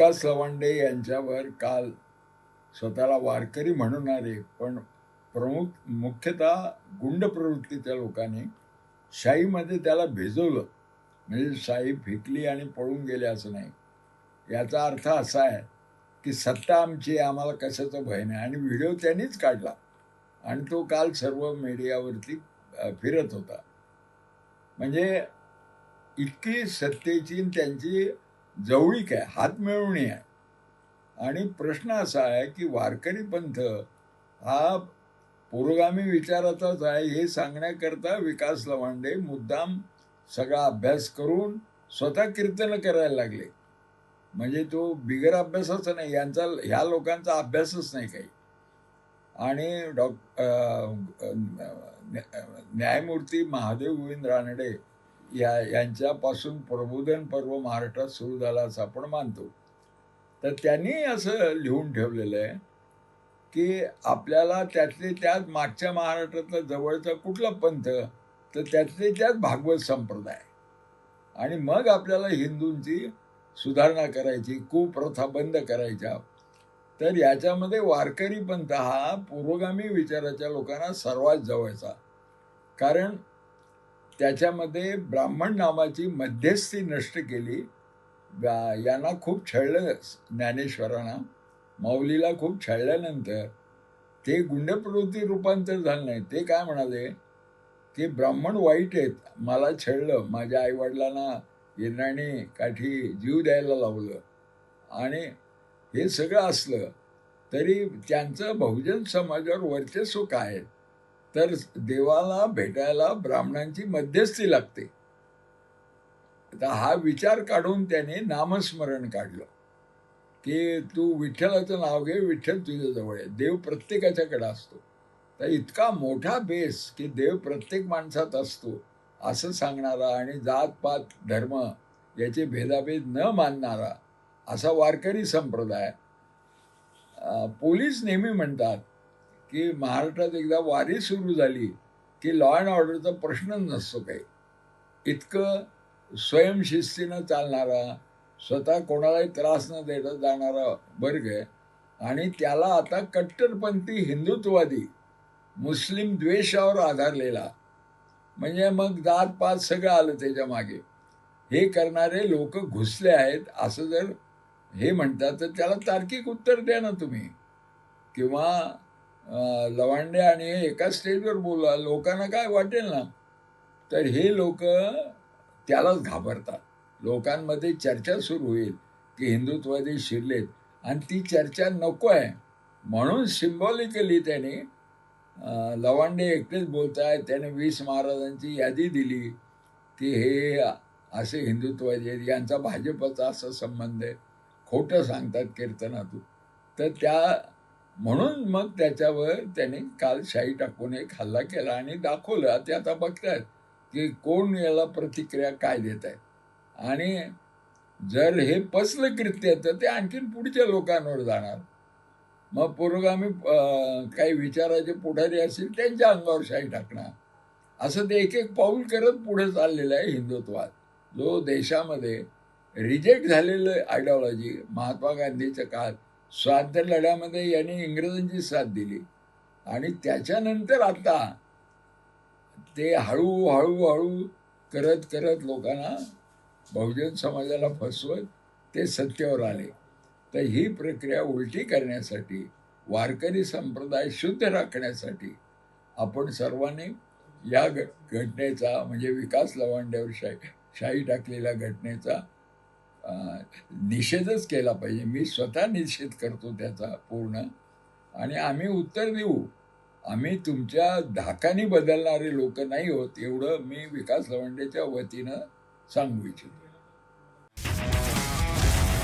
विकास लवांडे यांच्यावर काल स्वतःला वारकरी म्हणणारे पण मुख्यतः गुंड प्रवृत्तीच्या लोकांनी शाईमध्ये त्याला भिजवलं. म्हणजे शाई फेकली आणि पळून गेले असं नाही. याचा अर्थ असा आहे की सत्ता आमची, आम्हाला कशाचं भय नाही. आणि व्हिडिओ त्यांनीच काढला आणि तो काल सर्व मीडियावरती फिरत होता. म्हणजे इतकी सत्तेची त्यांची जवळीक आहे, हातमिळवणी आहे. आणि प्रश्न असा आहे की वारकरी पंथ हा पुरोगामी विचाराचाच आहे हे सांगण्याकरता विकास लवांडे मुद्दाम सगळा अभ्यास करून स्वतः कीर्तन करायला लागले. म्हणजे तो बिगर अभ्यासाचा नाही, ह्या लोकांचा अभ्यासच नाही काही. आणि न्यायमूर्ती महादेव गोविंद रानडे यांच्यापासून प्रबोधन पर्व महाराष्ट्रात सुरू झाला असं आपण मानतो. तर त्यांनी असं लिहून ठेवलेलं आहे की आपल्याला त्यातले त्यात मागच्या महाराष्ट्रातला जवळचा कुठला पंथ, तर त्यातले त्यात भागवत संप्रदाय. आणि मग आपल्याला हिंदूंची सुधारणा करायची, कुप्रथा बंद करायच्या. तर याच्यामध्ये वारकरी पंथ हा पुरोगामी विचाराच्या लोकांना सर्वात जवळचा. कारण त्याच्यामध्ये ब्राह्मण नावाची मध्यस्थी नष्ट केली. यांना खूप छळलं ज्ञानेश्वरांना, माऊलीला खूप छळल्यानंतर ते गुंड प्रवृत्ती रूपांतर झालं नाही. ते काय म्हणाले की ब्राह्मण वाईट आहेत, मला छळलं, माझ्या आईवडिलांना इंद्रायणी काठी जीव द्यायला लावलं. आणि हे सगळं असलं तरी त्यांचं बहुजन समाजावर वर्चस्व काय आहे, तर देवाला भेटायला ब्राह्मणांची मध्यस्थी लागते. आता हा विचार काढून त्याने नामस्मरण काढलं की तू विठ्ठलाचं नाव घे, विठ्ठल तुझ्या जवळ आहे. देव प्रत्येकाच्याकडे असतो. तर इतका मोठा बेस की देव प्रत्येक माणसात असतो असं सांगणारा आणि जात पात धर्म याचे भेदाभेद न मानणारा असा वारकरी संप्रदाय. पोलीस नेहमी म्हणतात की महाराष्ट्रात एकदा वारी सुरू झाली की लॉ अँड ऑर्डरचा प्रश्नच नसतो काही. इतकं स्वयंशिस्तीनं चालणारा, स्वतः कोणालाही त्रास न देता जाणारा वर्ग आहे. आणि त्याला आता कट्टरपंथी हिंदुत्ववादी, मुस्लिम द्वेषावर आधारलेला, म्हणजे मग जात पात सगळं आलं त्याच्या मागे, हे करणारे लोक घुसले आहेत असं जर हे म्हणतात तर त्याला तार्किक उत्तर द्या ना तुम्ही. किंवा लवांडे आणि एका स्टेजवर बोला, लोकांना काय वाटेल ना. तर हे लोक त्यालाच घाबरतात. लोकांमध्ये चर्चा सुरू होईल की हिंदुत्ववादी शिरलेत आणि ती चर्चा नको आहे म्हणून सिम्बॉलिकली त्याने लवांडे एकटेच बोलत आहेत. त्याने 20 महाराजांची यादी दिली की हे असे हिंदुत्ववादी आहेत, यांचा भाजपचा असा संबंध आहे, खोटं सांगतात कीर्तनातून. तर म्हणून मग त्याच्यावर त्याने काल शाई टाकून एक हल्ला केला आणि दाखवलं. ते आता बघतायत की कोण याला प्रतिक्रिया काय देत आहेत. आणि जर हे पचलं कृत्य तर ते आणखीन पुढच्या लोकांवर जाणार. मग पुरोगामी काही विचाराचे पुढारी असतील त्यांच्या अंगावर शाई टाकणार. असं ते एक एक पाऊल करत पुढे चाललेलं आहे हिंदुत्वात, जो देशामध्ये रिजेक्ट झालेलं आयडिओलॉजी. महात्मा गांधीच्या काळात स्वातंत्र्य लढ्यामध्ये यांनी इंग्रजांची साथ दिली आणि त्याच्यानंतर आता ते हळूहळू करत करत लोकांना, बहुजन समाजाला फसवत ते सत्तेवर आले. तर ही प्रक्रिया उलटी करण्यासाठी, वारकरी संप्रदाय शुद्ध राखण्यासाठी आपण सर्वांनी या घटनेचा, म्हणजे विकास लवांड्यावर शाई टाकलेल्या घटनेचा निषेधच केला पाहिजे. मी स्वतः निषेध करतो त्याचा पूर्ण. आणि आम्ही उत्तर देऊ. आम्ही तुमच्या धाकानी बदलणारे लोक नाही होत, एवढं मी विकास लवांडेच्या वतीनं सांगू इच्छितो.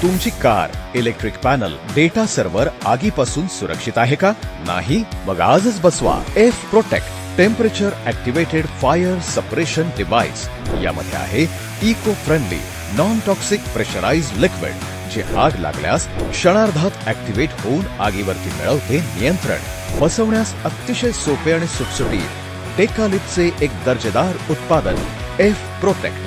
तुमची car, electric panel, data server आगीपासून सुरक्षित आहे का? नाही? मग आजच बसवा F protect temperature activated fire suppression device. यामध्ये आहे eco friendly non toxic pressurised liquid, जे आग लागल्यास क्षणार्धात ऍक्टिव्हेट होऊन आगीवरती मिळवते नियंत्रण. बसवण्यास अतिशय सोपे आणि सुटसुटीत. टेकालिपचे एक दर्जेदार उत्पादन एफ प्रोटेक्ट.